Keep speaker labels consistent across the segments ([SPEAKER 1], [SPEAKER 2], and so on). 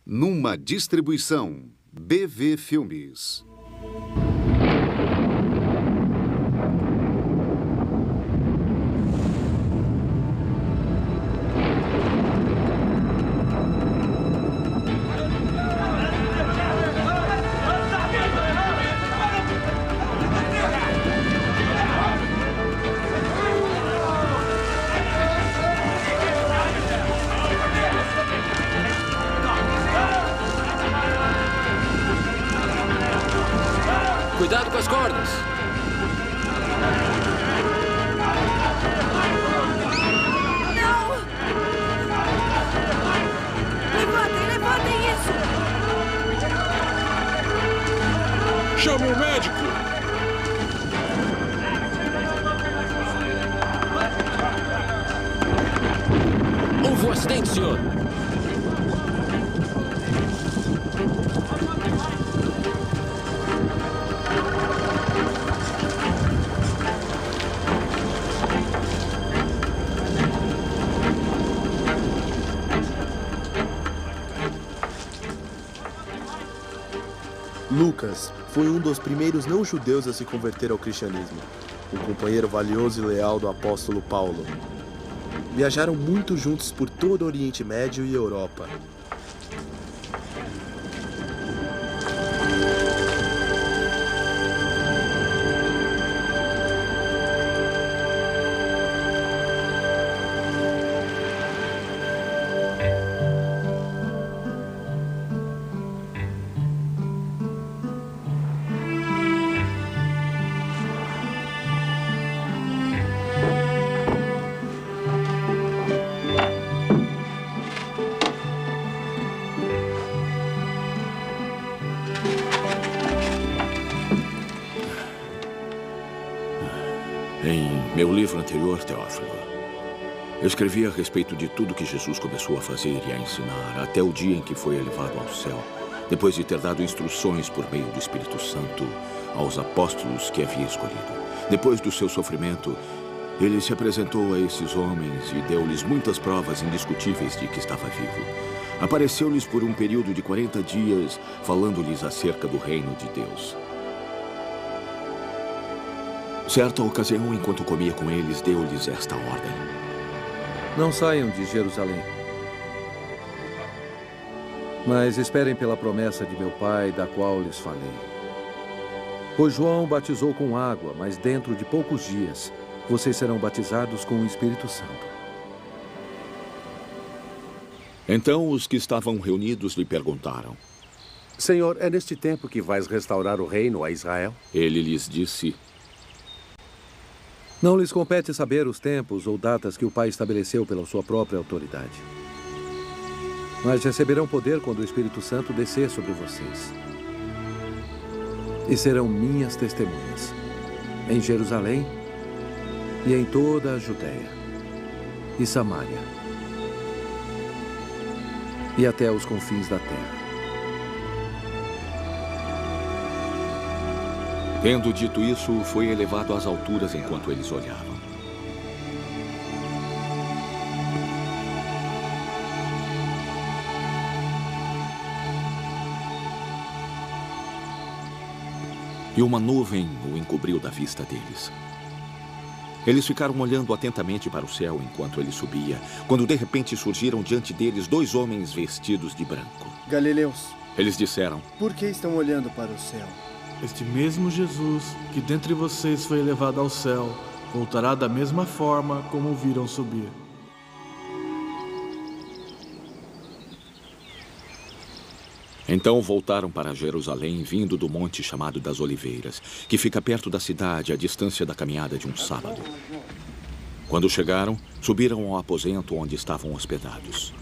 [SPEAKER 1] Numa distribuição BV Filmes.
[SPEAKER 2] Cuidado com as cordas.
[SPEAKER 3] Não! Levantem isso!
[SPEAKER 4] Chama o médico!
[SPEAKER 2] Houve um acidente, senhor.
[SPEAKER 5] Lucas foi um dos primeiros não-judeus a se converter ao cristianismo, um companheiro valioso e leal do apóstolo Paulo. Viajaram muito juntos por todo o Oriente Médio e Europa.
[SPEAKER 4] Em meu livro anterior, Teófilo, eu escrevi a respeito de tudo que Jesus começou a fazer e a ensinar até o dia em que foi elevado ao céu, depois de ter dado instruções por meio do Espírito Santo aos apóstolos que havia escolhido. Depois do seu sofrimento, ele se apresentou a esses homens e deu-lhes muitas provas indiscutíveis de que estava vivo. Apareceu-lhes por um período de 40 dias, falando-lhes acerca do reino de Deus. Certa ocasião, enquanto comia com eles, deu-lhes esta ordem:
[SPEAKER 6] não saiam de Jerusalém, mas esperem pela promessa de meu Pai, da qual lhes falei. Pois João batizou com água, mas dentro de poucos dias, vocês serão batizados com o Espírito Santo.
[SPEAKER 4] Então os que estavam reunidos lhe perguntaram:
[SPEAKER 7] Senhor, é neste tempo que vais restaurar o reino a Israel?
[SPEAKER 4] Ele lhes disse:
[SPEAKER 6] não lhes compete saber os tempos ou datas que o Pai estabeleceu pela sua própria autoridade. Mas receberão poder quando o Espírito Santo descer sobre vocês. E serão minhas testemunhas, em Jerusalém e em toda a Judéia e Samária e até os confins da terra.
[SPEAKER 4] Tendo dito isso, foi elevado às alturas enquanto eles olhavam. E uma nuvem o encobriu da vista deles. Eles ficaram olhando atentamente para o céu enquanto ele subia, quando de repente surgiram diante deles dois homens vestidos de branco.
[SPEAKER 8] Galileus,
[SPEAKER 4] Eles disseram:
[SPEAKER 8] por que estão olhando para o céu?
[SPEAKER 9] Este mesmo Jesus, que dentre vocês foi elevado ao céu, voltará da mesma forma como o viram subir.
[SPEAKER 4] Então voltaram para Jerusalém, vindo do monte chamado das Oliveiras, que fica perto da cidade, à distância da caminhada de um sábado. Quando chegaram, subiram ao aposento onde estavam hospedados.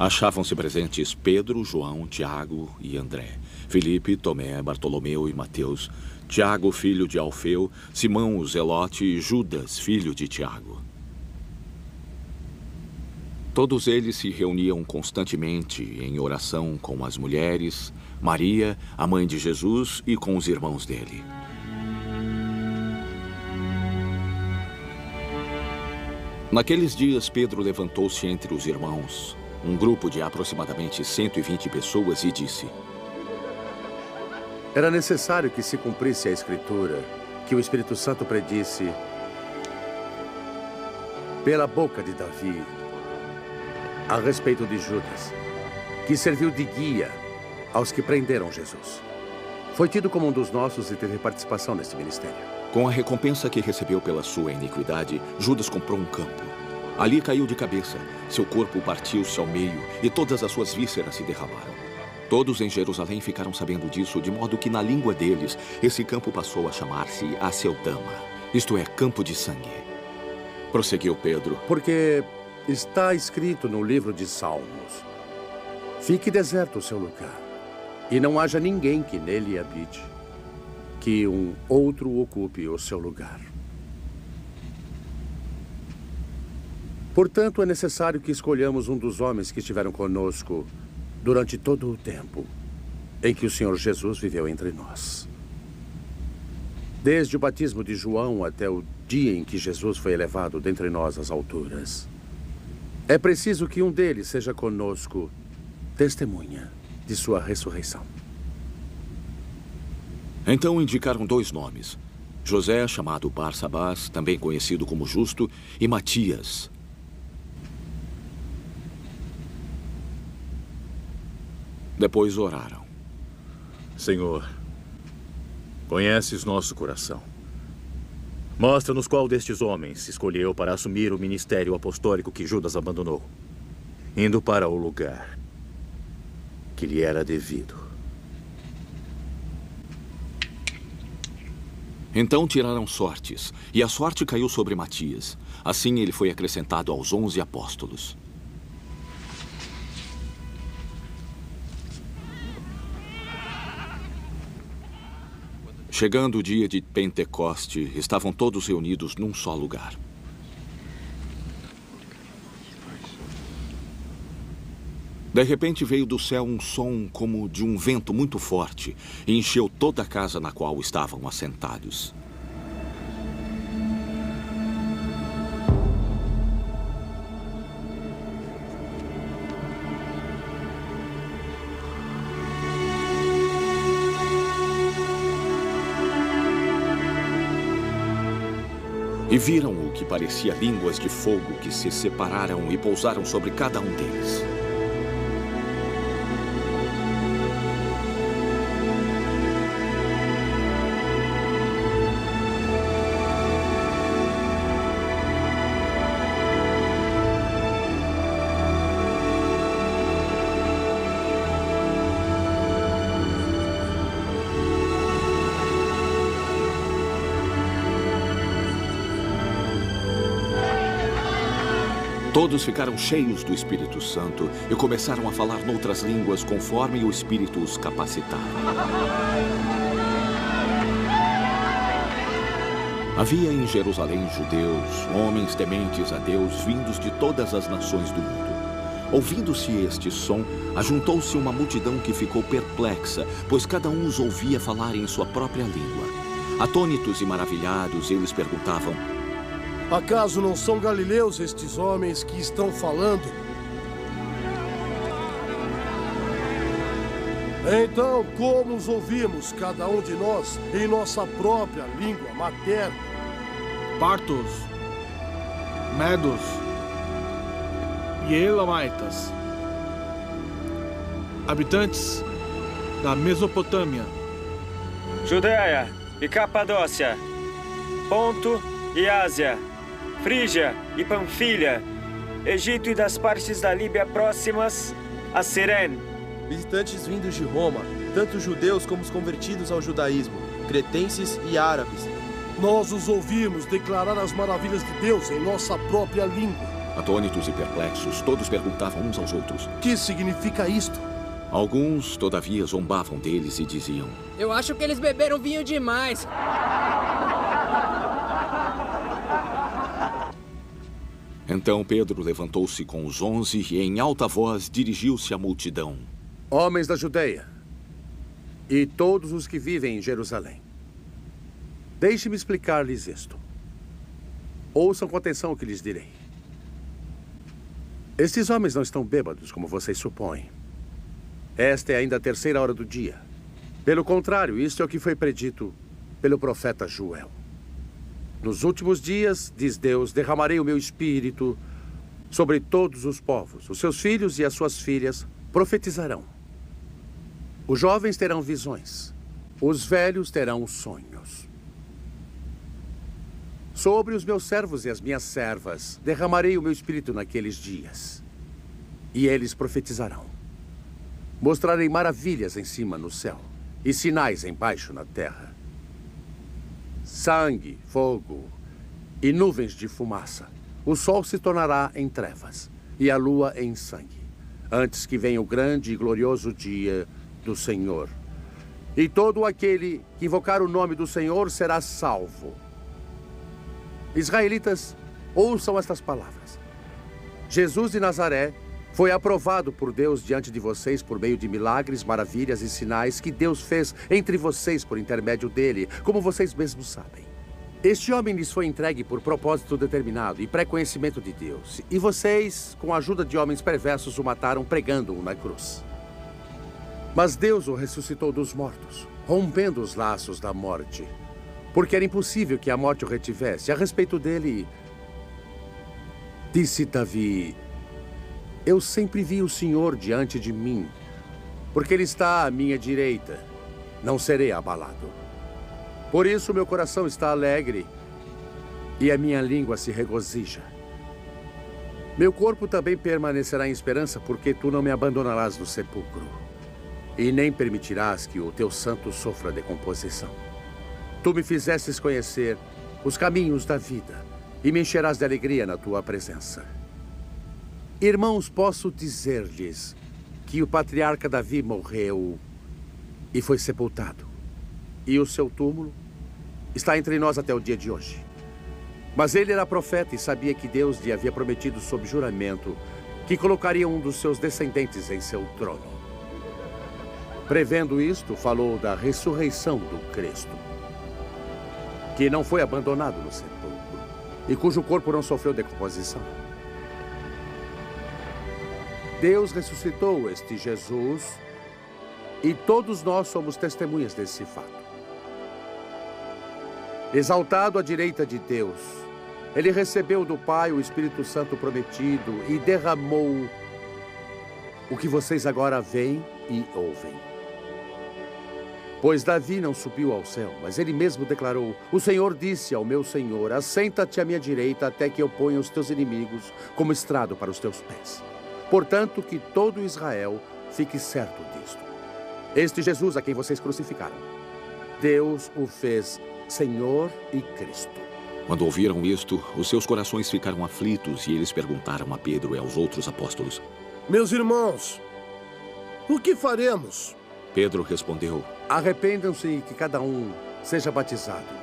[SPEAKER 4] Achavam-se presentes Pedro, João, Tiago e André, Filipe, Tomé, Bartolomeu e Mateus, Tiago, filho de Alfeu, Simão, o Zelote e Judas, filho de Tiago. Todos eles se reuniam constantemente em oração com as mulheres, Maria, a mãe de Jesus, e com os irmãos dele. Naqueles dias, Pedro levantou-se entre os irmãos um grupo de aproximadamente 120 pessoas, e disse:
[SPEAKER 7] Era necessário que se cumprisse a Escritura, que o Espírito Santo predisse pela boca de Davi a respeito de Judas, que serviu de guia aos que prenderam Jesus. Foi tido como um dos nossos e teve participação nesse ministério.
[SPEAKER 4] Com a recompensa que recebeu pela sua iniquidade, Judas comprou um campo. Ali caiu de cabeça, seu corpo partiu-se ao meio e todas as suas vísceras se derramaram. Todos em Jerusalém ficaram sabendo disso, de modo que na língua deles, esse campo passou a chamar-se Aceldama, isto é, campo de sangue. Prosseguiu Pedro.
[SPEAKER 7] Porque está escrito no livro de Salmos: fique deserto o seu lugar, e não haja ninguém que nele habite, que um outro ocupe o seu lugar. Portanto, é necessário que escolhamos um dos homens que estiveram conosco durante todo o tempo em que o Senhor Jesus viveu entre nós. Desde o batismo de João até o dia em que Jesus foi elevado dentre nós às alturas. É preciso que um deles seja conosco testemunha de sua ressurreição.
[SPEAKER 4] Então indicaram 2 nomes: José, chamado Barsabás, também conhecido como Justo, e Matias. Depois oraram.
[SPEAKER 10] Senhor, conheces nosso coração. Mostra-nos qual destes homens escolheu para assumir o ministério apostólico que Judas abandonou, indo para o lugar que lhe era devido.
[SPEAKER 4] Então tiraram sortes, e a sorte caiu sobre Matias. Assim ele foi acrescentado aos 11 apóstolos. Chegando o dia de Pentecoste, estavam todos reunidos num só lugar. De repente veio do céu um som como de um vento muito forte e encheu toda a casa na qual estavam assentados. E viram o que parecia línguas de fogo que se separaram e pousaram sobre cada um deles. Todos ficaram cheios do Espírito Santo e começaram a falar noutras línguas conforme o Espírito os capacitava. Havia em Jerusalém judeus, homens tementes a Deus, vindos de todas as nações do mundo. Ouvindo-se este som, ajuntou-se uma multidão que ficou perplexa, pois cada um os ouvia falar em sua própria língua. Atônitos e maravilhados, eles perguntavam:
[SPEAKER 11] acaso não são galileus estes homens que estão falando? Então, como os ouvimos, cada um de nós, em nossa própria língua materna?
[SPEAKER 9] Partos, Medos e Elamitas, habitantes da Mesopotâmia,
[SPEAKER 12] Judeia e Capadócia, Ponto e Ásia, Frígia e Panfilha, Egito e das partes da Líbia próximas a Cirene.
[SPEAKER 5] Visitantes vindos de Roma, tanto judeus como os convertidos ao judaísmo, cretenses e árabes.
[SPEAKER 11] Nós os ouvimos declarar as maravilhas de Deus em nossa própria língua.
[SPEAKER 4] Atônitos e perplexos, todos perguntavam uns aos outros:
[SPEAKER 11] que significa isto?
[SPEAKER 4] Alguns, todavia, zombavam deles e diziam:
[SPEAKER 13] eu acho que eles beberam vinho demais.
[SPEAKER 4] Então Pedro levantou-se com os 11 e, em alta voz, dirigiu-se à multidão:
[SPEAKER 7] homens da Judeia e todos os que vivem em Jerusalém, deixe-me explicar-lhes isto. Ouçam com atenção o que lhes direi. Estes homens não estão bêbados, como vocês supõem. Esta é ainda a 3ª hora do dia. Pelo contrário, isto é o que foi predito pelo profeta Joel. Nos últimos dias, diz Deus, derramarei o meu espírito sobre todos os povos. Os seus filhos e as suas filhas profetizarão. Os jovens terão visões. Os velhos terão sonhos. Sobre os meus servos e as minhas servas, derramarei o meu espírito naqueles dias. E eles profetizarão. Mostrarei maravilhas em cima no céu e sinais embaixo na terra. Sangue, fogo e nuvens de fumaça. O sol se tornará em trevas e a lua em sangue, antes que venha o grande e glorioso dia do Senhor. E todo aquele que invocar o nome do Senhor será salvo. Israelitas, ouçam estas palavras. Jesus de Nazaré foi aprovado por Deus diante de vocês por meio de milagres, maravilhas e sinais que Deus fez entre vocês por intermédio dele, como vocês mesmos sabem. Este homem lhes foi entregue por propósito determinado e pré-conhecimento de Deus. E vocês, com a ajuda de homens perversos, o mataram pregando-o na cruz. Mas Deus o ressuscitou dos mortos, rompendo os laços da morte, porque era impossível que a morte o retivesse. A respeito dele, disse Davi: eu sempre vi o Senhor diante de mim, porque ele está à minha direita. Não serei abalado. Por isso meu coração está alegre e a minha língua se regozija. Meu corpo também permanecerá em esperança, porque tu não me abandonarás no sepulcro e nem permitirás que o teu santo sofra decomposição. Tu me fizestes conhecer os caminhos da vida e me encherás de alegria na tua presença. Irmãos, posso dizer-lhes que o patriarca Davi morreu e foi sepultado, e o seu túmulo está entre nós até o dia de hoje. Mas ele era profeta e sabia que Deus lhe havia prometido sob juramento que colocaria um dos seus descendentes em seu trono. Prevendo isto, falou da ressurreição do Cristo, que não foi abandonado no sepulcro e cujo corpo não sofreu decomposição. Deus ressuscitou este Jesus e todos nós somos testemunhas desse fato. Exaltado à direita de Deus, ele recebeu do Pai o Espírito Santo prometido e derramou o que vocês agora veem e ouvem. Pois Davi não subiu ao céu, mas ele mesmo declarou: o Senhor disse ao meu Senhor, assenta-te à minha direita até que eu ponha os teus inimigos como estrado para os teus pés. Portanto, que todo Israel fique certo disto. Este Jesus a quem vocês crucificaram, Deus o fez Senhor e Cristo.
[SPEAKER 4] Quando ouviram isto, os seus corações ficaram aflitos e eles perguntaram a Pedro e aos outros apóstolos:
[SPEAKER 11] meus irmãos, o que faremos?
[SPEAKER 4] Pedro respondeu:
[SPEAKER 7] arrependam-se e que cada um seja batizado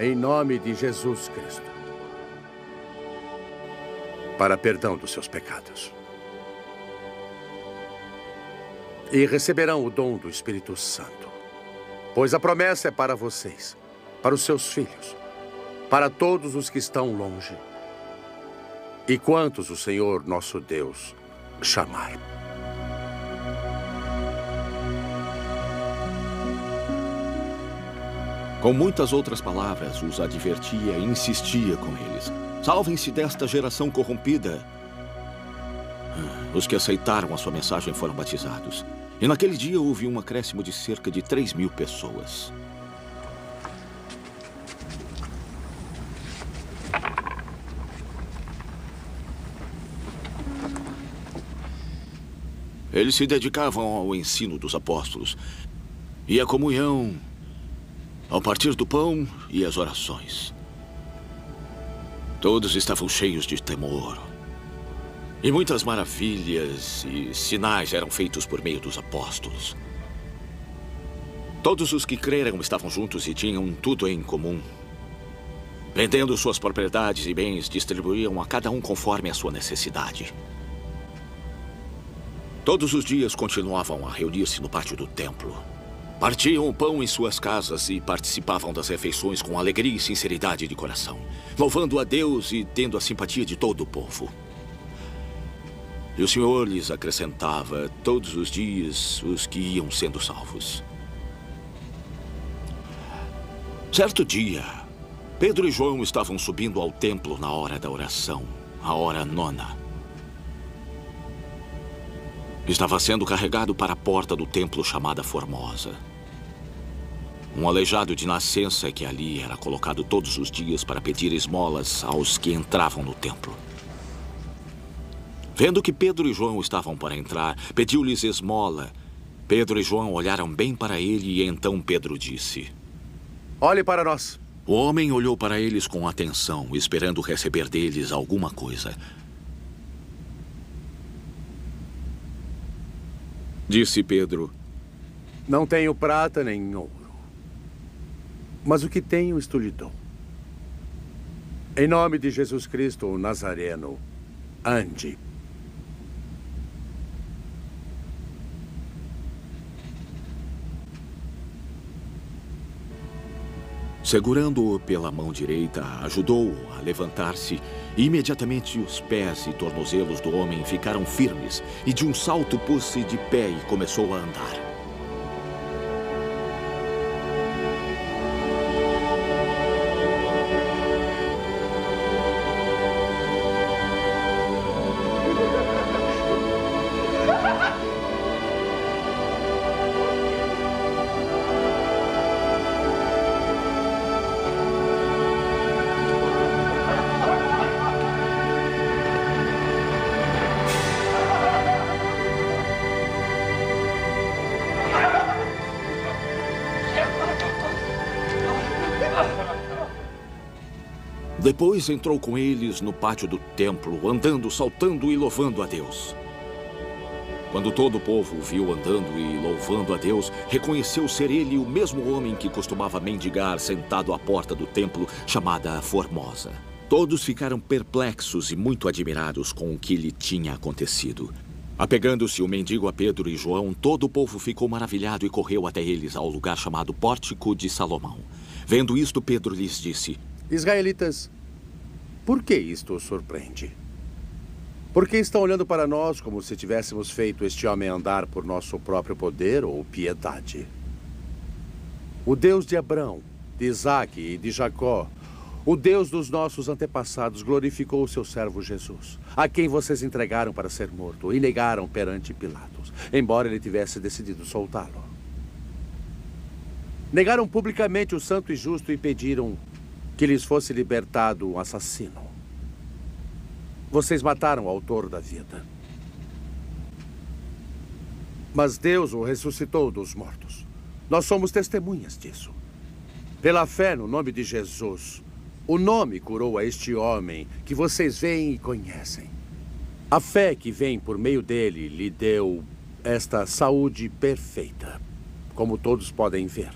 [SPEAKER 7] em nome de Jesus Cristo para perdão dos seus pecados. E receberão o dom do Espírito Santo, pois a promessa é para vocês, para os seus filhos, para todos os que estão longe e quantos o Senhor nosso Deus chamar.
[SPEAKER 4] Com muitas outras palavras, os advertia e insistia com eles: salvem-se desta geração corrompida. Os que aceitaram a sua mensagem foram batizados. E naquele dia houve um acréscimo de cerca de 3.000 pessoas. Eles se dedicavam ao ensino dos apóstolos e à comunhão, ao partir do pão e às orações. Todos estavam cheios de temor. E muitas maravilhas e sinais eram feitos por meio dos apóstolos. Todos os que creram estavam juntos e tinham tudo em comum. Vendendo suas propriedades e bens, distribuíam a cada um conforme a sua necessidade. Todos os dias continuavam a reunir-se no pátio do templo. Partiam o pão em suas casas e participavam das refeições com alegria e sinceridade de coração, louvando a Deus e tendo a simpatia de todo o povo. E o Senhor lhes acrescentava todos os dias os que iam sendo salvos. Certo dia, Pedro e João estavam subindo ao templo na hora da oração, a hora 9ª. Estava sendo carregado para a porta do templo chamada Formosa. Um aleijado de nascença que ali era colocado todos os dias para pedir esmolas aos que entravam no templo. Vendo que Pedro e João estavam para entrar, pediu-lhes esmola. Pedro e João olharam bem para ele e então Pedro disse:
[SPEAKER 7] Olhe para nós.
[SPEAKER 4] O homem olhou para eles com atenção, esperando receber deles alguma coisa. Disse Pedro:
[SPEAKER 7] Não tenho prata nem ouro, mas o que tenho isto lhe dou. Em nome de Jesus Cristo, o Nazareno, ande.
[SPEAKER 4] Segurando-o pela mão direita, ajudou-o a levantar-se e imediatamente os pés e tornozelos do homem ficaram firmes e de um salto pôs-se de pé e começou a andar. Depois entrou com eles no pátio do templo, andando, saltando e louvando a Deus. Quando todo o povo o viu andando e louvando a Deus, reconheceu ser ele o mesmo homem que costumava mendigar sentado à porta do templo, chamada Formosa. Todos ficaram perplexos e muito admirados com o que lhe tinha acontecido. Apegando-se o mendigo a Pedro e João, todo o povo ficou maravilhado e correu até eles ao lugar chamado Pórtico de Salomão. Vendo isto, Pedro lhes disse:
[SPEAKER 7] Israelitas, por que isto os surpreende? Por que estão olhando para nós como se tivéssemos feito este homem andar por nosso próprio poder ou piedade? O Deus de Abraão, de Isaque e de Jacó, o Deus dos nossos antepassados, glorificou o seu servo Jesus, a quem vocês entregaram para ser morto e negaram perante Pilatos, embora ele tivesse decidido soltá-lo. Negaram publicamente o santo e justo e pediram que lhes fosse libertado um assassino. Vocês mataram o autor da vida. Mas Deus o ressuscitou dos mortos. Nós somos testemunhas disso. Pela fé no nome de Jesus, o nome curou a este homem que vocês veem e conhecem. A fé que vem por meio dele lhe deu esta saúde perfeita, como todos podem ver.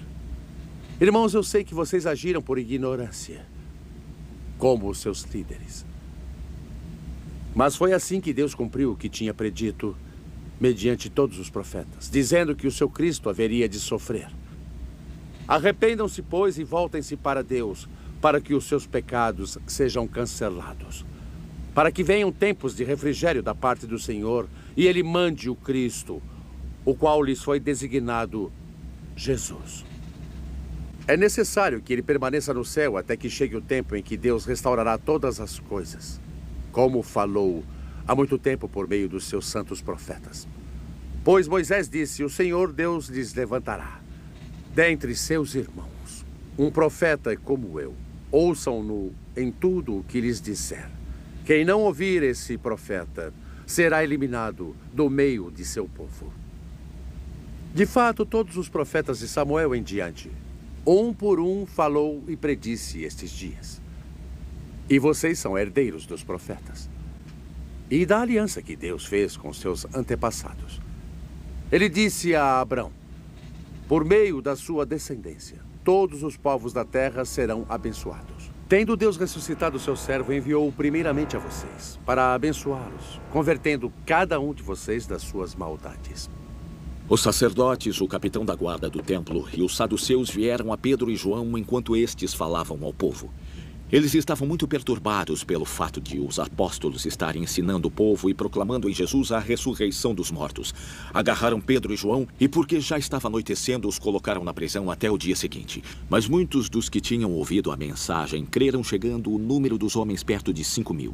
[SPEAKER 7] Irmãos, eu sei que vocês agiram por ignorância, como os seus líderes. Mas foi assim que Deus cumpriu o que tinha predito, mediante todos os profetas, dizendo que o seu Cristo haveria de sofrer. Arrependam-se, pois, e voltem-se para Deus, para que os seus pecados sejam cancelados, para que venham tempos de refrigério da parte do Senhor, e Ele mande o Cristo, o qual lhes foi designado Jesus. É necessário que ele permaneça no céu até que chegue o tempo em que Deus restaurará todas as coisas, como falou há muito tempo por meio dos seus santos profetas. Pois Moisés disse: o Senhor Deus lhes levantará, dentre seus irmãos, um profeta como eu. Ouçam-no em tudo o que lhes disser. Quem não ouvir esse profeta será eliminado do meio de seu povo. De fato, todos os profetas de Samuel em diante, um por um, falou e predisse estes dias. E vocês são herdeiros dos profetas e da aliança que Deus fez com seus antepassados. Ele disse a Abraão: por meio da sua descendência, todos os povos da terra serão abençoados. Tendo Deus ressuscitado o seu servo, enviou-o primeiramente a vocês, para abençoá-los, convertendo cada um de vocês das suas maldades.
[SPEAKER 4] Os sacerdotes, o capitão da guarda do templo e os saduceus vieram a Pedro e João enquanto estes falavam ao povo. Eles estavam muito perturbados pelo fato de os apóstolos estarem ensinando o povo e proclamando em Jesus a ressurreição dos mortos. Agarraram Pedro e João e, porque já estava anoitecendo, os colocaram na prisão até o dia seguinte. Mas muitos dos que tinham ouvido a mensagem creram, chegando o número dos homens perto de 5.000.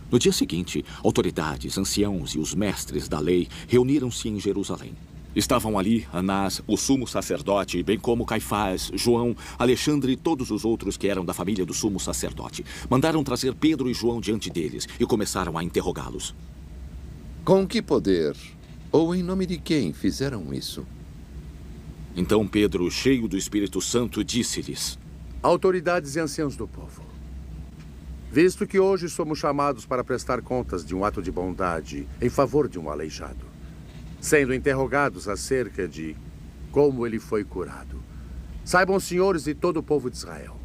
[SPEAKER 4] No dia seguinte, autoridades, anciãos e os mestres da lei reuniram-se em Jerusalém. Estavam ali Anás, o sumo sacerdote, bem como Caifás, João, Alexandre e todos os outros que eram da família do sumo sacerdote. Mandaram trazer Pedro e João diante deles e começaram a interrogá-los.
[SPEAKER 14] Com que poder ou em nome de quem fizeram isso?
[SPEAKER 4] Então Pedro, cheio do Espírito Santo, disse-lhes:
[SPEAKER 7] autoridades e anciãos do povo, visto que hoje somos chamados para prestar contas de um ato de bondade em favor de um aleijado, sendo interrogados acerca de como ele foi curado, saibam os senhores e todo o povo de Israel,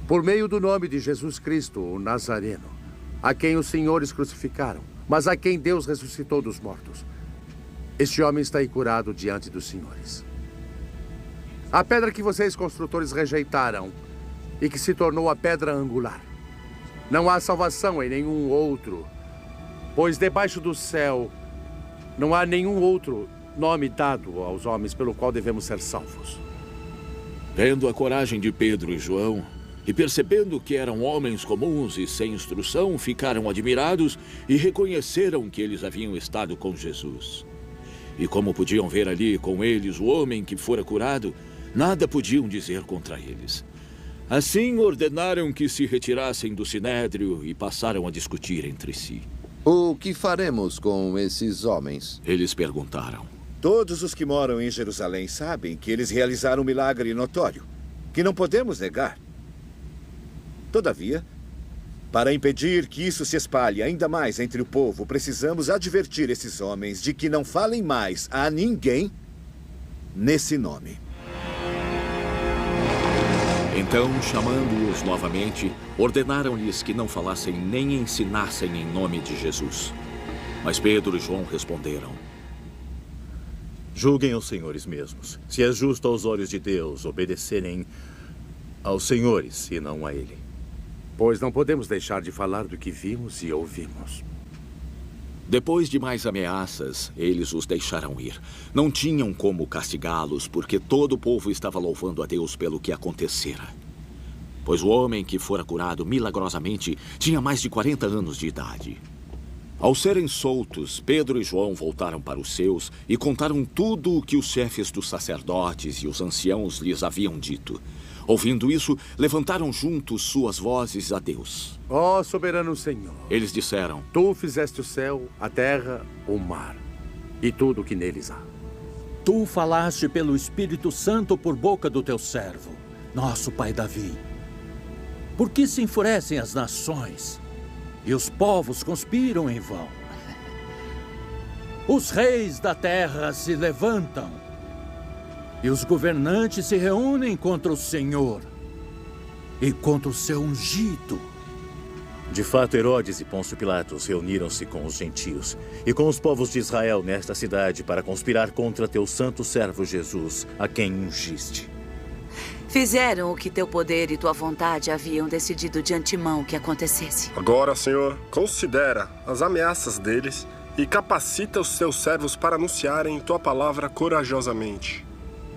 [SPEAKER 7] por meio do nome de Jesus Cristo, o Nazareno, a quem os senhores crucificaram, mas a quem Deus ressuscitou dos mortos, este homem está aí curado diante dos senhores. A pedra que vocês, construtores, rejeitaram e que se tornou a pedra angular. Não há salvação em nenhum outro, pois debaixo do céu não há nenhum outro nome dado aos homens pelo qual devemos ser salvos.
[SPEAKER 4] Vendo a coragem de Pedro e João, e percebendo que eram homens comuns e sem instrução, ficaram admirados e reconheceram que eles haviam estado com Jesus. E como podiam ver ali com eles o homem que fora curado, nada podiam dizer contra eles. Assim ordenaram que se retirassem do sinédrio e passaram a discutir entre si.
[SPEAKER 14] O que faremos com esses homens?
[SPEAKER 4] Eles perguntaram.
[SPEAKER 15] Todos os que moram em Jerusalém sabem que eles realizaram um milagre notório, que não podemos negar. Todavia, para impedir que isso se espalhe ainda mais entre o povo, precisamos advertir esses homens de que não falem mais a ninguém nesse nome.
[SPEAKER 4] Então, chamando-os novamente, ordenaram-lhes que não falassem nem ensinassem em nome de Jesus. Mas Pedro e João responderam:
[SPEAKER 10] julguem os senhores mesmos, se é justo aos olhos de Deus obedecerem aos senhores e não a ele.
[SPEAKER 7] Pois não podemos deixar de falar do que vimos e ouvimos.
[SPEAKER 4] Depois de mais ameaças, eles os deixaram ir. Não tinham como castigá-los, porque todo o povo estava louvando a Deus pelo que acontecera. Pois o homem que fora curado milagrosamente tinha mais de 40 anos de idade. Ao serem soltos, Pedro e João voltaram para os seus e contaram tudo o que os chefes dos sacerdotes e os anciãos lhes haviam dito. Ouvindo isso, levantaram juntos suas vozes a Deus.
[SPEAKER 7] Ó soberano Senhor,
[SPEAKER 4] eles disseram:
[SPEAKER 7] tu fizeste o céu, a terra, o mar e tudo o que neles há.
[SPEAKER 16] Tu falaste pelo Espírito Santo por boca do teu servo, nosso pai Davi. Por que se enfurecem as nações e os povos conspiram em vão? Os reis da terra se levantam e os governantes se reúnem contra o Senhor e contra o seu ungido.
[SPEAKER 10] De fato, Herodes e Pôncio Pilatos reuniram-se com os gentios e com os povos de Israel nesta cidade para conspirar contra teu santo servo Jesus, a quem ungiste.
[SPEAKER 3] Fizeram o que teu poder e tua vontade haviam decidido de antemão que acontecesse.
[SPEAKER 11] Agora, Senhor, considera as ameaças deles e capacita os teus servos para anunciarem tua palavra corajosamente.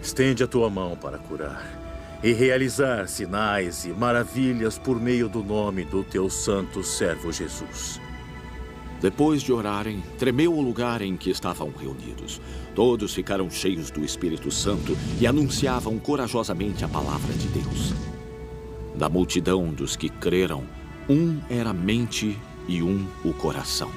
[SPEAKER 10] Estende a tua mão para curar e realizar sinais e maravilhas por meio do nome do teu santo servo Jesus.
[SPEAKER 4] Depois de orarem, tremeu o lugar em que estavam reunidos. Todos ficaram cheios do Espírito Santo e anunciavam corajosamente a palavra de Deus. Da multidão dos que creram, um era a mente e um o coração.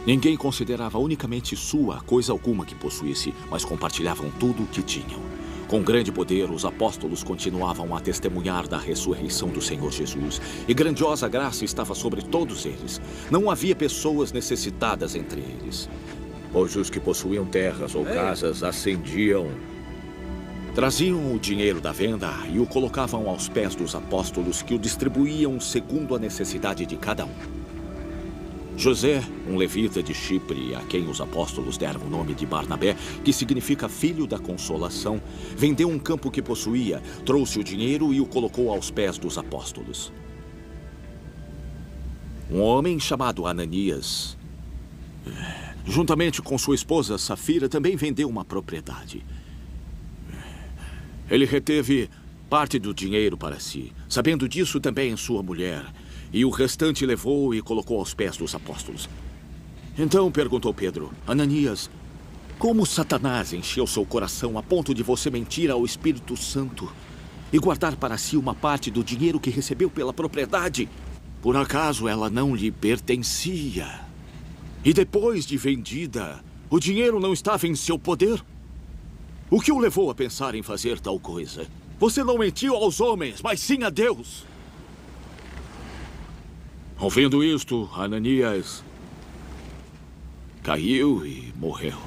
[SPEAKER 4] Ninguém considerava unicamente sua coisa alguma que possuísse, mas compartilhavam tudo o que tinham. Com grande poder, os apóstolos continuavam a testemunhar da ressurreição do Senhor Jesus, e grandiosa graça estava sobre todos eles. Não havia pessoas necessitadas entre eles, pois os que possuíam terras ou casas ascendiam, traziam o dinheiro da venda e o colocavam aos pés dos apóstolos, que o distribuíam segundo a necessidade de cada um. José, um levita de Chipre, a quem os apóstolos deram o nome de Barnabé, que significa filho da consolação, vendeu um campo que possuía, trouxe o dinheiro e o colocou aos pés dos apóstolos. Um homem chamado Ananias, juntamente com sua esposa Safira, também vendeu uma propriedade. Ele reteve parte do dinheiro para si, sabendo disso também sua mulher, e o restante levou e colocou aos pés dos apóstolos. Então perguntou Pedro: Ananias, como Satanás encheu seu coração a ponto de você mentir ao Espírito Santo e guardar para si uma parte do dinheiro que recebeu pela propriedade? Por acaso ela não lhe pertencia? E depois de vendida, o dinheiro não estava em seu poder? O que o levou a pensar em fazer tal coisa? Você não mentiu aos homens, mas sim a Deus. Ouvindo isto, Ananias caiu e morreu.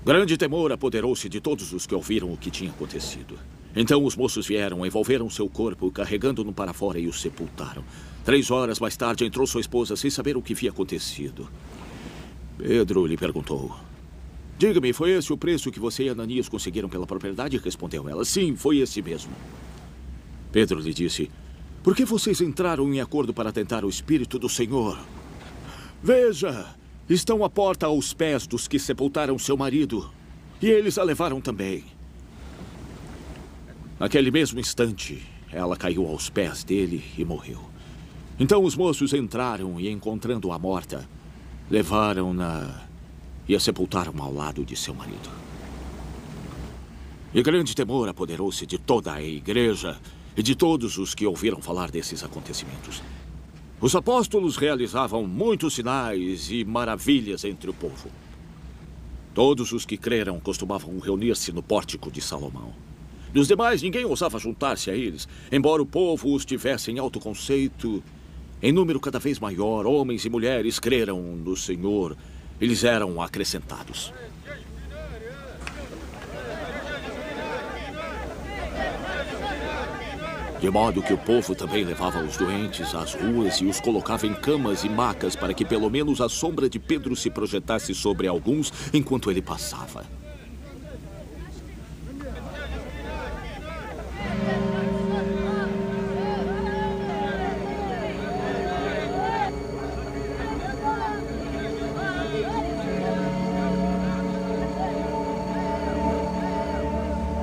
[SPEAKER 4] Grande temor apoderou-se de todos os que ouviram o que tinha acontecido. Então os moços vieram, envolveram seu corpo, carregando-no para fora e o sepultaram. 3 horas mais tarde entrou sua esposa sem saber o que havia acontecido. Pedro lhe perguntou: diga-me, foi esse o preço que você e Ananias conseguiram pela propriedade? Respondeu ela: sim, foi esse mesmo. Pedro lhe disse: por que vocês entraram em acordo para tentar o Espírito do Senhor? Veja, estão à porta aos pés dos que sepultaram seu marido, e eles a levaram também. Naquele mesmo instante, ela caiu aos pés dele e morreu. Então os moços entraram e, encontrando-a morta, levaram-na e a sepultaram ao lado de seu marido. E grande temor apoderou-se de toda a igreja e de todos os que ouviram falar desses acontecimentos. Os apóstolos realizavam muitos sinais e maravilhas entre o povo. Todos os que creram costumavam reunir-se no pórtico de Salomão. Dos demais, ninguém ousava juntar-se a eles, embora o povo os tivesse em alto conceito. Em número cada vez maior, homens e mulheres creram no Senhor. Eles eram acrescentados. De modo que o povo também levava os doentes às ruas e os colocava em camas e macas para que pelo menos a sombra de Pedro se projetasse sobre alguns enquanto ele passava.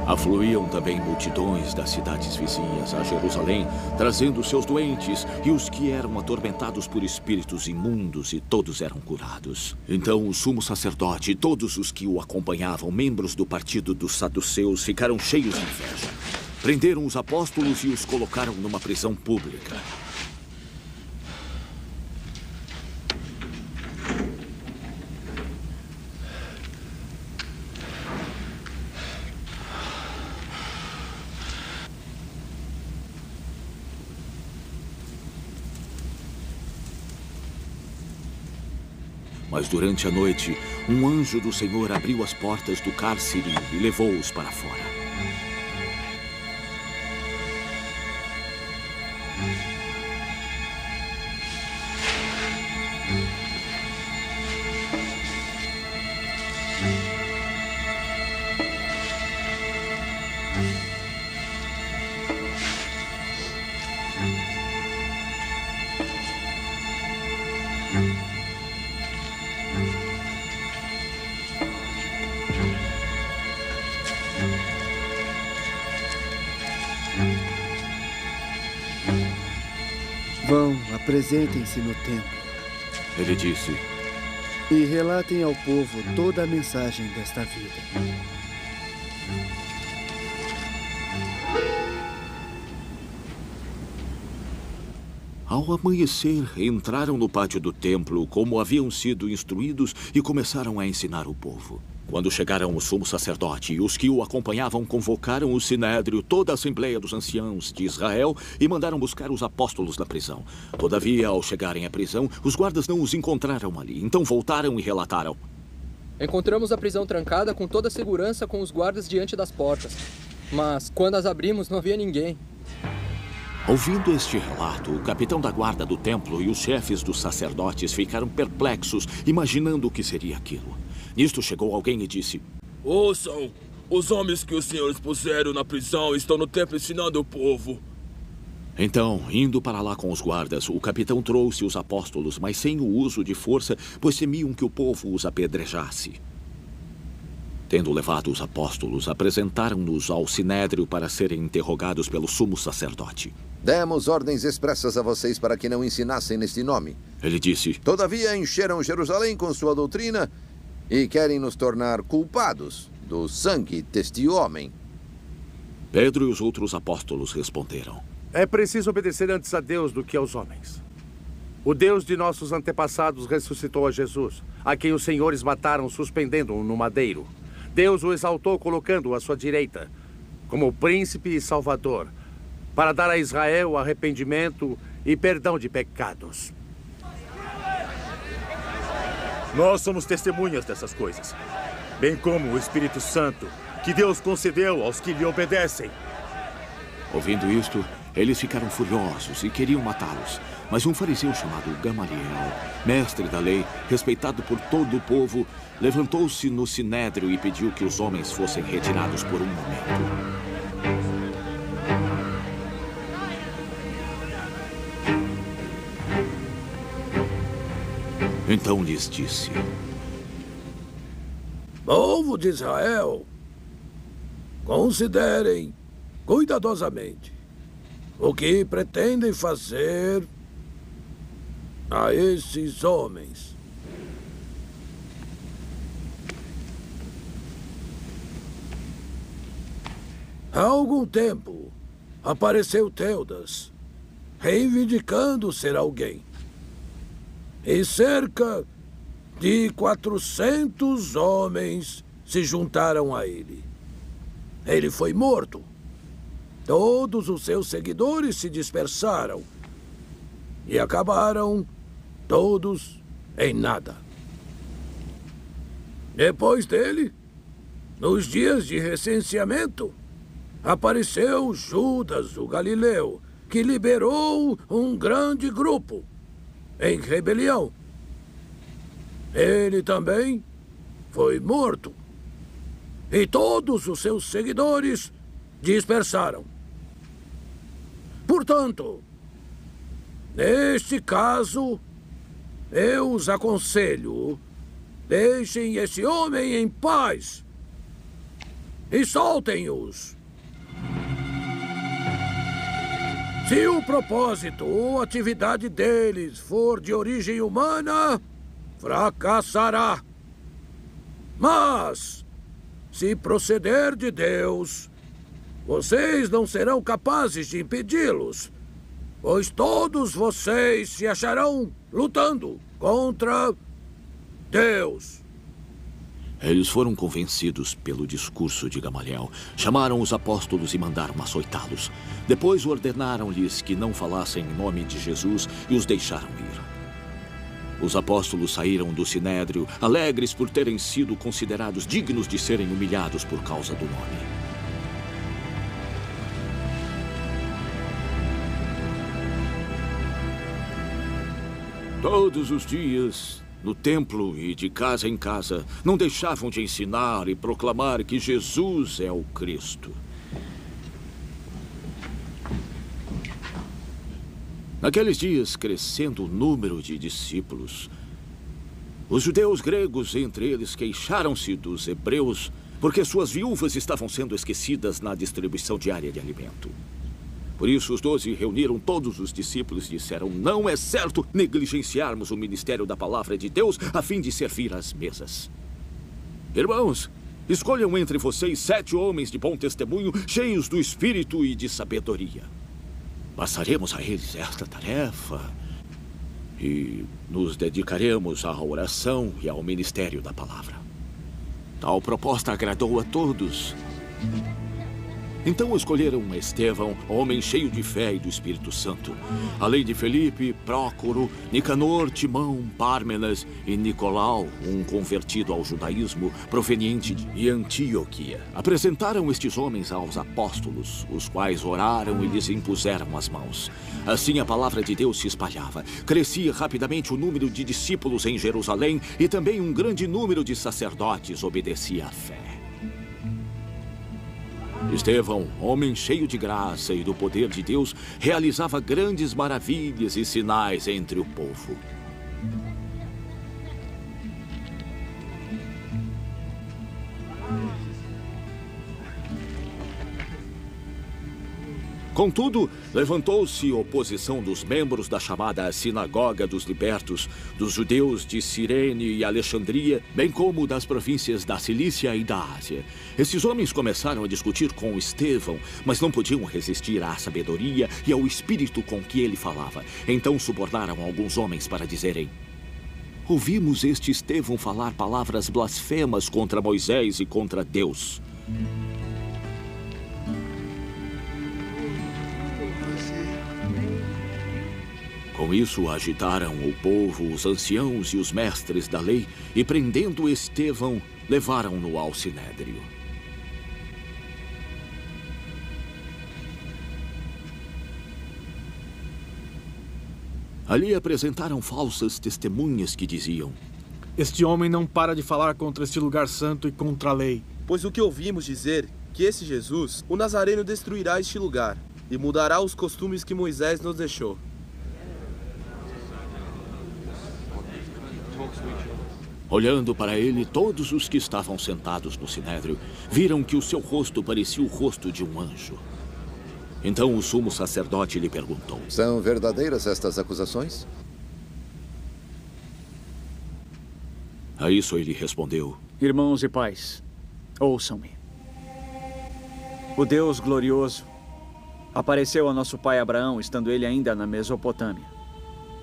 [SPEAKER 4] Afluíam também multidões das cidades vizinhas a Jerusalém, trazendo seus doentes e os que eram atormentados por espíritos imundos, e todos eram curados. Então o sumo sacerdote e todos os que o acompanhavam, membros do partido dos saduceus, ficaram cheios de inveja. Prenderam os apóstolos e os colocaram numa prisão pública. Mas durante a noite, um anjo do Senhor abriu as portas do cárcere e levou-os para fora.
[SPEAKER 8] Vão, apresentem-se no templo.
[SPEAKER 4] Ele disse:
[SPEAKER 8] e relatem ao povo toda a mensagem desta vida.
[SPEAKER 4] Ao amanhecer, entraram no pátio do templo como haviam sido instruídos e começaram a ensinar o povo. Quando chegaram o sumo sacerdote e os que o acompanhavam, convocaram o sinédrio, toda a assembleia dos anciãos de Israel, e mandaram buscar os apóstolos na prisão. Todavia, ao chegarem à prisão, os guardas não os encontraram ali. Então voltaram e relataram:
[SPEAKER 13] encontramos a prisão trancada com toda a segurança, com os guardas diante das portas. Mas, quando as abrimos, não havia ninguém.
[SPEAKER 4] Ouvindo este relato, o capitão da guarda do templo e os chefes dos sacerdotes ficaram perplexos, imaginando o que seria aquilo. Nisto chegou alguém e disse:
[SPEAKER 17] Ouçam! Os homens que os senhores puseram na prisão estão no templo ensinando o povo.
[SPEAKER 4] Então, indo para lá com os guardas, o capitão trouxe os apóstolos, mas sem o uso de força, pois temiam que o povo os apedrejasse. Tendo levado os apóstolos, apresentaram-nos ao sinédrio para serem interrogados pelo sumo sacerdote.
[SPEAKER 14] Demos ordens expressas a vocês para que não ensinassem neste nome.
[SPEAKER 4] Ele disse:
[SPEAKER 14] Todavia encheram Jerusalém com sua doutrina e querem nos tornar culpados do sangue deste homem.
[SPEAKER 4] Pedro e os outros apóstolos responderam:
[SPEAKER 7] É preciso obedecer antes a Deus do que aos homens. O Deus de nossos antepassados ressuscitou a Jesus, a quem os senhores mataram suspendendo-o no madeiro. Deus o exaltou colocando-o à sua direita, como príncipe e salvador, para dar a Israel arrependimento e perdão de pecados.
[SPEAKER 10] Nós somos testemunhas dessas coisas, bem como o Espírito Santo, que Deus concedeu aos que lhe obedecem.
[SPEAKER 4] Ouvindo isto, eles ficaram furiosos e queriam matá-los. Mas um fariseu chamado Gamaliel, mestre da lei, respeitado por todo o povo, levantou-se no sinédrio e pediu que os homens fossem retirados por um momento. Então lhes disse:
[SPEAKER 18] Povo de Israel, considerem cuidadosamente o que pretendem fazer a esses homens. Há algum tempo, apareceu Teudas, reivindicando ser alguém. E cerca de 400 homens se juntaram a ele. Ele foi morto. Todos os seus seguidores se dispersaram e acabaram todos em nada. Depois dele, nos dias de recenseamento, apareceu Judas, o Galileu, que liberou um grande grupo em rebelião. Ele também foi morto. E todos os seus seguidores dispersaram. Portanto, neste caso, eu os aconselho, deixem esse homem em paz e soltem-os. Se o propósito ou atividade deles for de origem humana, fracassará. Mas, se proceder de Deus, vocês não serão capazes de impedi-los, pois todos vocês se acharão lutando contra Deus.
[SPEAKER 4] Eles foram convencidos pelo discurso de Gamaliel, chamaram os apóstolos e mandaram açoitá-los. Depois ordenaram-lhes que não falassem em nome de Jesus e os deixaram ir. Os apóstolos saíram do sinédrio, alegres por terem sido considerados dignos de serem humilhados por causa do nome. Todos os dias, no templo e de casa em casa, não deixavam de ensinar e proclamar que Jesus é o Cristo. Naqueles dias, crescendo o número de discípulos, os judeus gregos, entre eles, queixaram-se dos hebreus porque suas viúvas estavam sendo esquecidas na distribuição diária de alimento. Por isso, os 12 reuniram todos os discípulos e disseram: não é certo negligenciarmos o ministério da palavra de Deus a fim de servir às mesas. Irmãos, escolham entre vocês 7 homens de bom testemunho, cheios do espírito e de sabedoria. Passaremos a eles esta tarefa e nos dedicaremos à oração e ao ministério da palavra. Tal proposta agradou a todos. Então escolheram Estevão, homem cheio de fé e do Espírito Santo, além de Felipe, Prócoro, Nicanor, Timão, Pármenas e Nicolau, um convertido ao judaísmo proveniente de Antioquia. Apresentaram estes homens aos apóstolos, os quais oraram e lhes impuseram as mãos. Assim a palavra de Deus se espalhava. Crescia rapidamente o número de discípulos em Jerusalém e também um grande número de sacerdotes obedecia à fé. Estevão, homem cheio de graça e do poder de Deus, realizava grandes maravilhas e sinais entre o povo. Contudo, levantou-se oposição dos membros da chamada Sinagoga dos Libertos, dos judeus de Cirene e Alexandria, bem como das províncias da Cilícia e da Ásia. Esses homens começaram a discutir com Estevão, mas não podiam resistir à sabedoria e ao espírito com que ele falava. Então subornaram alguns homens para dizerem: ouvimos este Estevão falar palavras blasfemas contra Moisés e contra Deus. Com isso, agitaram o povo, os anciãos e os mestres da lei, e prendendo Estevão, levaram-no ao sinédrio. Ali apresentaram falsas testemunhas que diziam:
[SPEAKER 9] este homem não para de falar contra este lugar santo e contra a lei.
[SPEAKER 5] Pois o que ouvimos dizer, que esse Jesus, o Nazareno, destruirá este lugar e mudará os costumes que Moisés nos deixou.
[SPEAKER 4] Olhando para ele, todos os que estavam sentados no sinédrio viram que o seu rosto parecia o rosto de um anjo. Então o sumo sacerdote lhe perguntou:
[SPEAKER 14] são verdadeiras estas acusações?
[SPEAKER 4] A isso ele respondeu:
[SPEAKER 19] irmãos e pais, ouçam-me. O Deus glorioso apareceu a nosso pai Abraão, estando ele ainda na Mesopotâmia,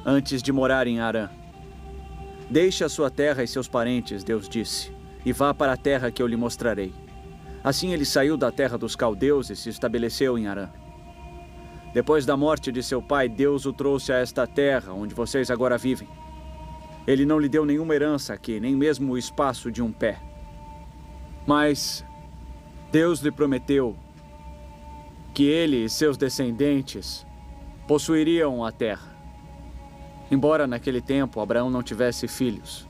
[SPEAKER 19] antes de morar em Harã. Deixe a sua terra e seus parentes, Deus disse, e vá para a terra que eu lhe mostrarei. Assim ele saiu da terra dos caldeus e se estabeleceu em Harã. Depois da morte de seu pai, Deus o trouxe a esta terra, onde vocês agora vivem. Ele não lhe deu nenhuma herança aqui, nem mesmo o espaço de um pé. Mas Deus lhe prometeu que ele e seus descendentes possuiriam a terra. Embora naquele tempo Abraão não tivesse filhos,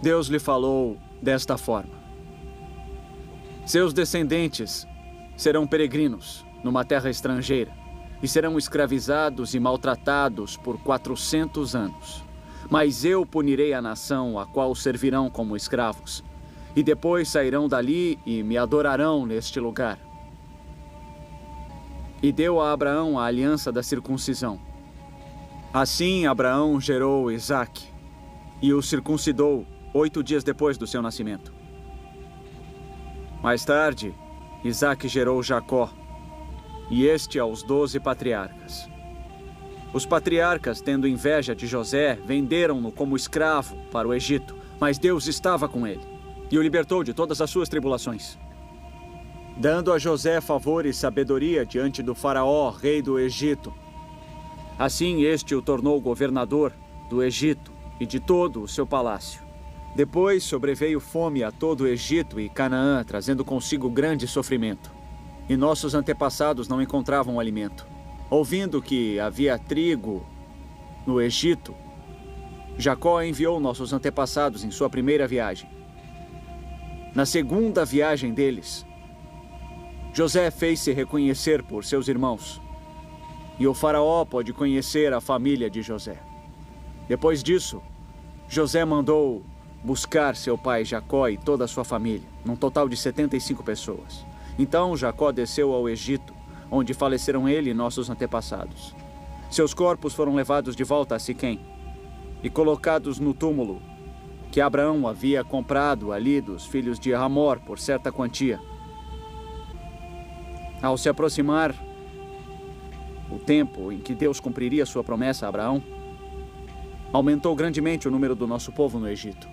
[SPEAKER 19] Deus lhe falou desta forma: seus descendentes serão peregrinos numa terra estrangeira e serão escravizados e maltratados por 400 anos. Mas eu punirei a nação a qual servirão como escravos, e depois sairão dali e me adorarão neste lugar. E deu a Abraão a aliança da circuncisão. Assim Abraão gerou Isaque e o circuncidou 8 dias depois do seu nascimento. Mais tarde, Isaque gerou Jacó, e este aos 12 patriarcas. Os patriarcas, tendo inveja de José, venderam-no como escravo para o Egito, mas Deus estava com ele e o libertou de todas as suas tribulações, dando a José favor e sabedoria diante do faraó, rei do Egito. Assim este o tornou governador do Egito e de todo o seu palácio. Depois sobreveio fome a todo o Egito e Canaã, trazendo consigo grande sofrimento. E nossos antepassados não encontravam alimento. Ouvindo que havia trigo no Egito, Jacó enviou nossos antepassados em sua primeira viagem. Na segunda viagem deles, José fez-se reconhecer por seus irmãos, e o faraó pôde conhecer a família de José. Depois disso, José mandou buscar seu pai Jacó e toda a sua família, num total de 75 pessoas. Então Jacó desceu ao Egito, onde faleceram ele e nossos antepassados. Seus corpos foram levados de volta a Siquém e colocados no túmulo que Abraão havia comprado ali dos filhos de Hamor por certa quantia. Ao se aproximar o tempo em que Deus cumpriria sua promessa a Abraão, aumentou grandemente o número do nosso povo no Egito.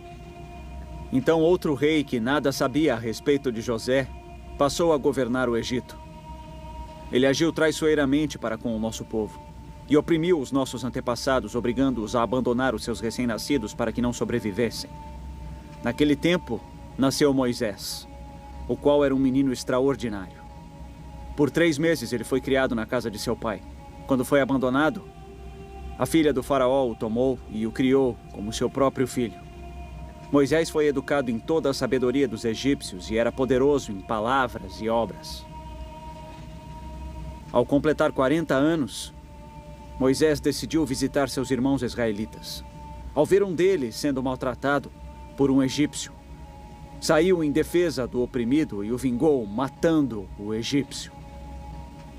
[SPEAKER 19] Então outro rei que nada sabia a respeito de José passou a governar o Egito. Ele agiu traiçoeiramente para com o nosso povo e oprimiu os nossos antepassados, obrigando-os a abandonar os seus recém-nascidos para que não sobrevivessem. Naquele tempo, nasceu Moisés, o qual era um menino extraordinário. Por 3 meses ele foi criado na casa de seu pai. Quando foi abandonado, a filha do faraó o tomou e o criou como seu próprio filho. Moisés foi educado em toda a sabedoria dos egípcios e era poderoso em palavras e obras. Ao completar 40 anos, Moisés decidiu visitar seus irmãos israelitas. Ao ver um deles sendo maltratado por um egípcio, saiu em defesa do oprimido e o vingou, matando o egípcio.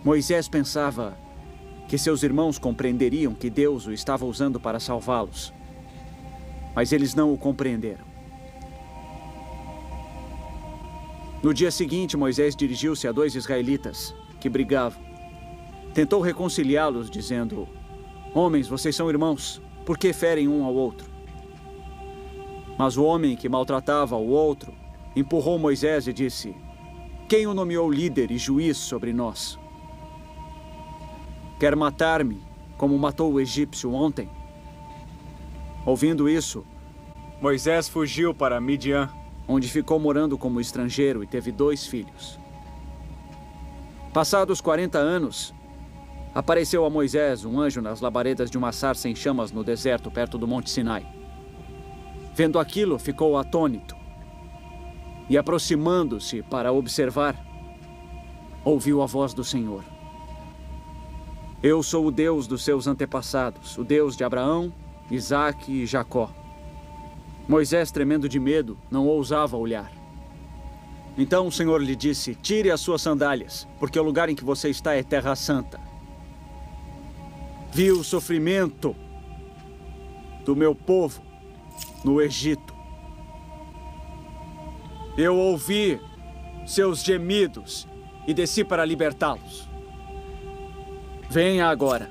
[SPEAKER 19] Moisés pensava que seus irmãos compreenderiam que Deus o estava usando para salvá-los. Mas eles não o compreenderam. No dia seguinte, Moisés dirigiu-se a 2 israelitas que brigavam. Tentou reconciliá-los, dizendo: "Homens, vocês são irmãos, por que ferem um ao outro?" Mas o homem que maltratava o outro empurrou Moisés e disse: "Quem o nomeou líder e juiz sobre nós? Quer matar-me, como matou o egípcio ontem?" Ouvindo isso, Moisés fugiu para Midian, onde ficou morando como estrangeiro e teve 2 filhos. Passados 40 anos, apareceu a Moisés um anjo nas labaredas de uma sarça em chamas no deserto, perto do Monte Sinai. Vendo aquilo, ficou atônito. E aproximando-se para observar, ouviu a voz do Senhor: "Eu sou o Deus dos seus antepassados, o Deus de Abraão, Isaque e Jacó." Moisés, tremendo de medo, não ousava olhar. Então o Senhor lhe disse: "Tire as suas sandálias, porque o lugar em que você está é terra santa. Vi o sofrimento do meu povo no Egito. Eu ouvi seus gemidos e desci para libertá-los. Venha agora.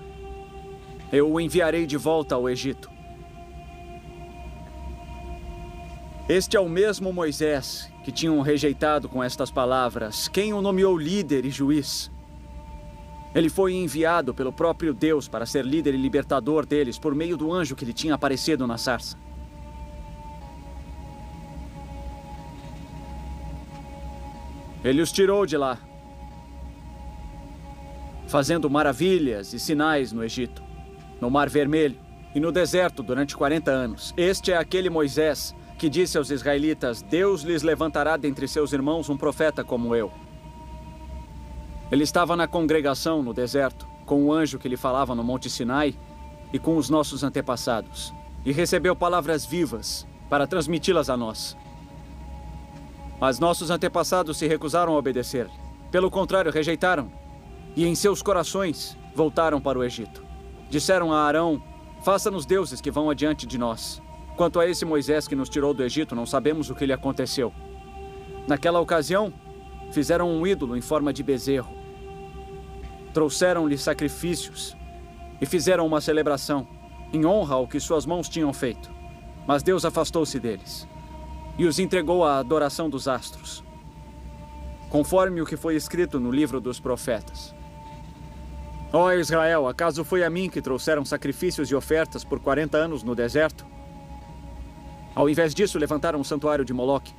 [SPEAKER 19] Eu o enviarei de volta ao Egito." Este é o mesmo Moisés que tinham rejeitado com estas palavras: "Quem o nomeou líder e juiz?" Ele foi enviado pelo próprio Deus para ser líder e libertador deles por meio do anjo que lhe tinha aparecido na sarça. Ele os tirou de lá, fazendo maravilhas e sinais no Egito, no Mar Vermelho e no deserto durante 40 anos. Este é aquele Moisés que disse aos israelitas: "Deus lhes levantará dentre seus irmãos um profeta como eu." Ele estava na congregação no deserto, com o anjo que lhe falava no Monte Sinai e com os nossos antepassados, e recebeu palavras vivas para transmiti-las a nós. Mas nossos antepassados se recusaram a obedecer. Pelo contrário, rejeitaram, e em seus corações voltaram para o Egito. Disseram a Arão: "Faça-nos deuses que vão adiante de nós. Quanto a esse Moisés que nos tirou do Egito, não sabemos o que lhe aconteceu." Naquela ocasião, fizeram um ídolo em forma de bezerro. Trouxeram-lhe sacrifícios e fizeram uma celebração em honra ao que suas mãos tinham feito. Mas Deus afastou-se deles e os entregou à adoração dos astros, conforme o que foi escrito no livro dos profetas: "Ó Israel, acaso foi a mim que trouxeram sacrifícios e ofertas por 40 anos no deserto? Ao invés disso, levantaram o santuário de Moloque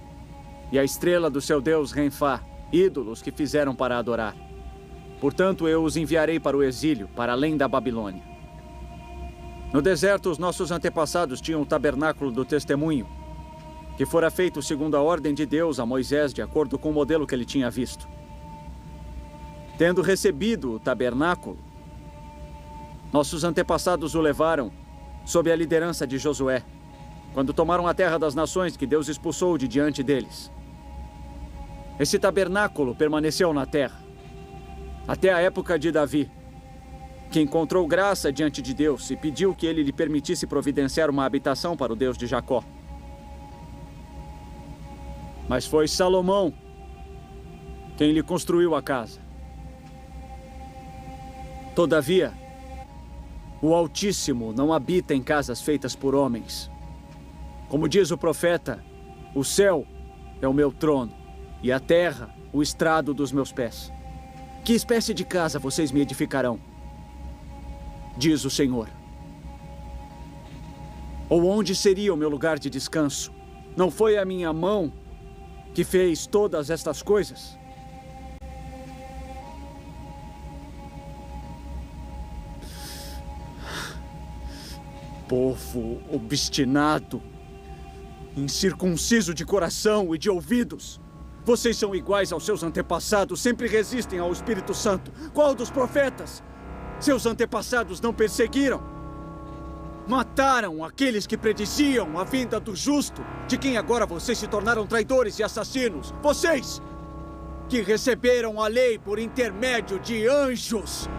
[SPEAKER 19] e a estrela do seu deus Renfá, ídolos que fizeram para adorar. Portanto, eu os enviarei para o exílio, para além da Babilônia." No deserto, os nossos antepassados tinham o tabernáculo do testemunho, que fora feito segundo a ordem de Deus a Moisés, de acordo com o modelo que ele tinha visto. Tendo recebido o tabernáculo, nossos antepassados o levaram sob a liderança de Josué, quando tomaram a terra das nações que Deus expulsou de diante deles. Esse tabernáculo permaneceu na terra até a época de Davi, que encontrou graça diante de Deus e pediu que ele lhe permitisse providenciar uma habitação para o Deus de Jacó. Mas foi Salomão quem lhe construiu a casa. Todavia, o Altíssimo não habita em casas feitas por homens. Como diz o profeta: "O céu é o meu trono e a terra o estrado dos meus pés. Que espécie de casa vocês me edificarão? Diz o Senhor. Ou onde seria o meu lugar de descanso? Não foi a minha mão que fez todas estas coisas? Povo obstinado, incircunciso de coração e de ouvidos. Vocês são iguais aos seus antepassados, sempre resistem ao Espírito Santo. Qual dos profetas? Seus antepassados não perseguiram? Mataram aqueles que prediziam a vinda do justo, de quem agora vocês se tornaram traidores e assassinos. Vocês, que receberam a lei por intermédio de anjos,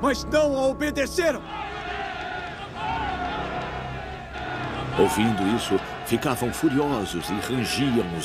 [SPEAKER 19] mas não a obedeceram.
[SPEAKER 4] Ouvindo isso, ficavam furiosos e rangiam os dentes.